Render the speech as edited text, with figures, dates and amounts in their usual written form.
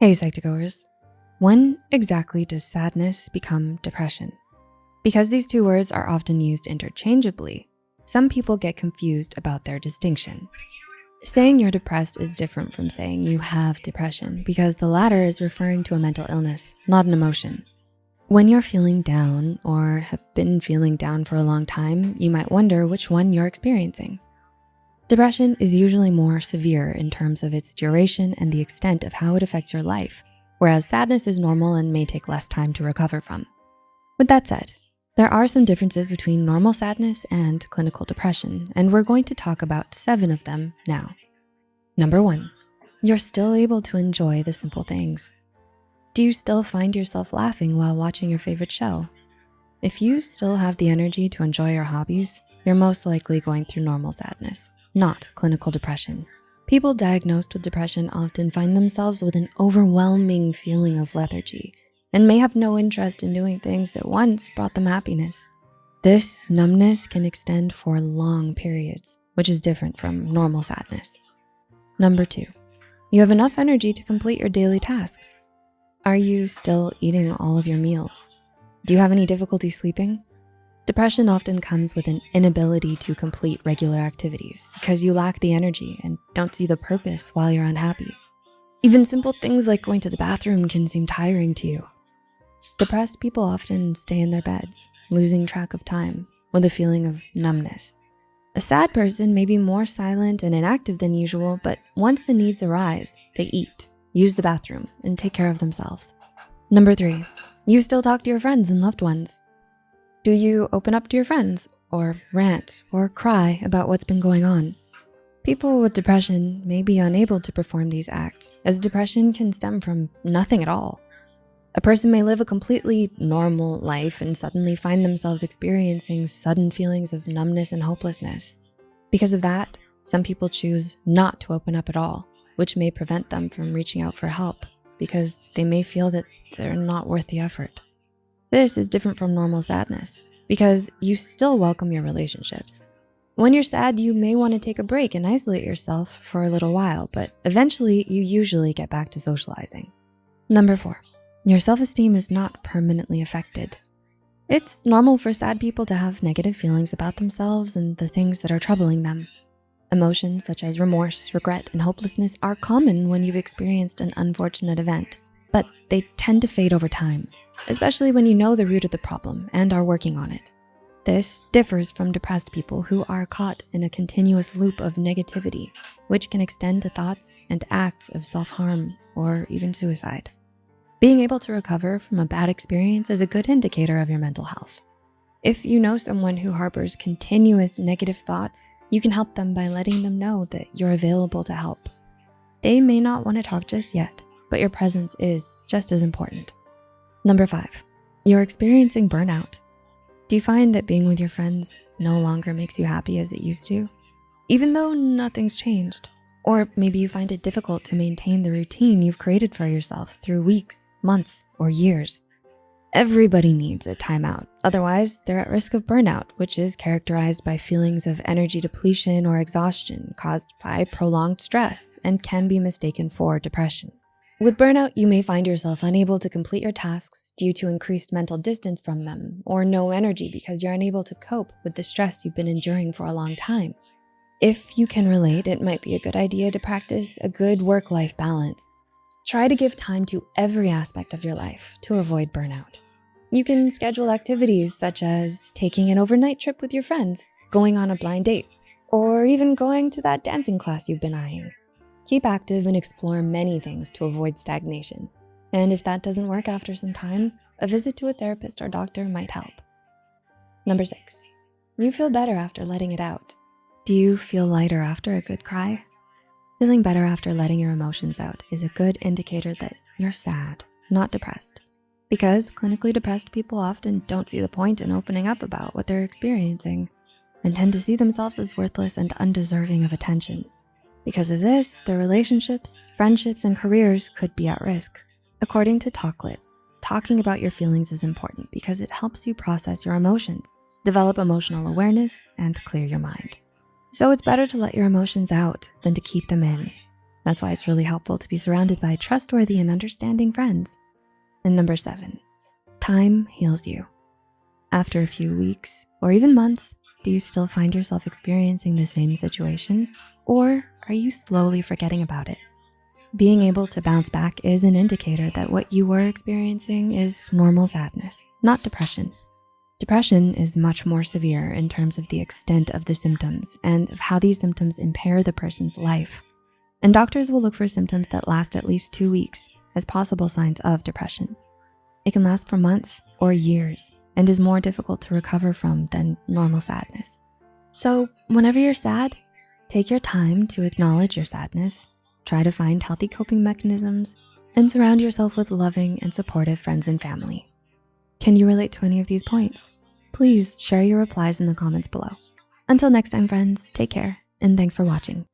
Hey Psych2Goers, when exactly does sadness become depression? Because these two words are often used interchangeably, some people get confused about their distinction. Saying you're depressed is different from saying you have depression because the latter is referring to a mental illness, not an emotion. When you're feeling down or have been feeling down for a long time, you might wonder which one you're experiencing. Depression is usually more severe in terms of its duration and the extent of how it affects your life, whereas sadness is normal and may take less time to recover from. With that said, there are some differences between normal sadness and clinical depression, and we're going to talk about 7 of them now. Number 1, you're still able to enjoy the simple things. Do you still find yourself laughing while watching your favorite show? If you still have the energy to enjoy your hobbies, you're most likely going through normal sadness, not clinical depression. People diagnosed with depression often find themselves with an overwhelming feeling of lethargy and may have no interest in doing things that once brought them happiness. This numbness can extend for long periods, which is different from normal sadness. Number 2, you have enough energy to complete your daily tasks. Are you still eating all of your meals? Do you have any difficulty sleeping? Depression often comes with an inability to complete regular activities because you lack the energy and don't see the purpose while you're unhappy. Even simple things like going to the bathroom can seem tiring to you. Depressed people often stay in their beds, losing track of time with a feeling of numbness. A sad person may be more silent and inactive than usual, but once the needs arise, they eat, use the bathroom, and take care of themselves. Number 3, you still talk to your friends and loved ones. Do you open up to your friends or rant or cry about what's been going on? People with depression may be unable to perform these acts as depression can stem from nothing at all. A person may live a completely normal life and suddenly find themselves experiencing sudden feelings of numbness and hopelessness. Because of that, some people choose not to open up at all, which may prevent them from reaching out for help because they may feel that they're not worth the effort. This is different from normal sadness because you still welcome your relationships. When you're sad, you may want to take a break and isolate yourself for a little while, but eventually you usually get back to socializing. Number 4, your self-esteem is not permanently affected. It's normal for sad people to have negative feelings about themselves and the things that are troubling them. Emotions such as remorse, regret, and hopelessness are common when you've experienced an unfortunate event, but they tend to fade over time, especially when you know the root of the problem and are working on it. This differs from depressed people who are caught in a continuous loop of negativity, which can extend to thoughts and acts of self-harm or even suicide. Being able to recover from a bad experience is a good indicator of your mental health. If you know someone who harbors continuous negative thoughts, you can help them by letting them know that you're available to help. They may not want to talk just yet, but your presence is just as important. Number 5, you're experiencing burnout. Do you find that being with your friends no longer makes you happy as it used to, even though nothing's changed? Or maybe you find it difficult to maintain the routine you've created for yourself through weeks, months, or years. Everybody needs a timeout. Otherwise, they're at risk of burnout, which is characterized by feelings of energy depletion or exhaustion caused by prolonged stress and can be mistaken for depression. With burnout, you may find yourself unable to complete your tasks due to increased mental distance from them or no energy because you're unable to cope with the stress you've been enduring for a long time. If you can relate, it might be a good idea to practice a good work-life balance. Try to give time to every aspect of your life to avoid burnout. You can schedule activities such as taking an overnight trip with your friends, going on a blind date, or even going to that dancing class you've been eyeing. Keep active and explore many things to avoid stagnation. And if that doesn't work after some time, a visit to a therapist or doctor might help. Number 6, you feel better after letting it out. Do you feel lighter after a good cry? Feeling better after letting your emotions out is a good indicator that you're sad, not depressed. Because clinically depressed people often don't see the point in opening up about what they're experiencing and tend to see themselves as worthless and undeserving of attention. Because of this, their relationships, friendships, and careers could be at risk. According to Talklit, talking about your feelings is important because it helps you process your emotions, develop emotional awareness, and clear your mind. So it's better to let your emotions out than to keep them in. That's why it's really helpful to be surrounded by trustworthy and understanding friends. And number 7, time heals you. After a few weeks or even months, do you still find yourself experiencing the same situation? Or are you slowly forgetting about it? Being able to bounce back is an indicator that what you were experiencing is normal sadness, not depression. Depression is much more severe in terms of the extent of the symptoms and of how these symptoms impair the person's life. And doctors will look for symptoms that last at least 2 weeks as possible signs of depression. It can last for months or years and is more difficult to recover from than normal sadness. So whenever you're sad, take your time to acknowledge your sadness, try to find healthy coping mechanisms, and surround yourself with loving and supportive friends and family. Can you relate to any of these points? Please share your replies in the comments below. Until next time, friends, take care, and thanks for watching.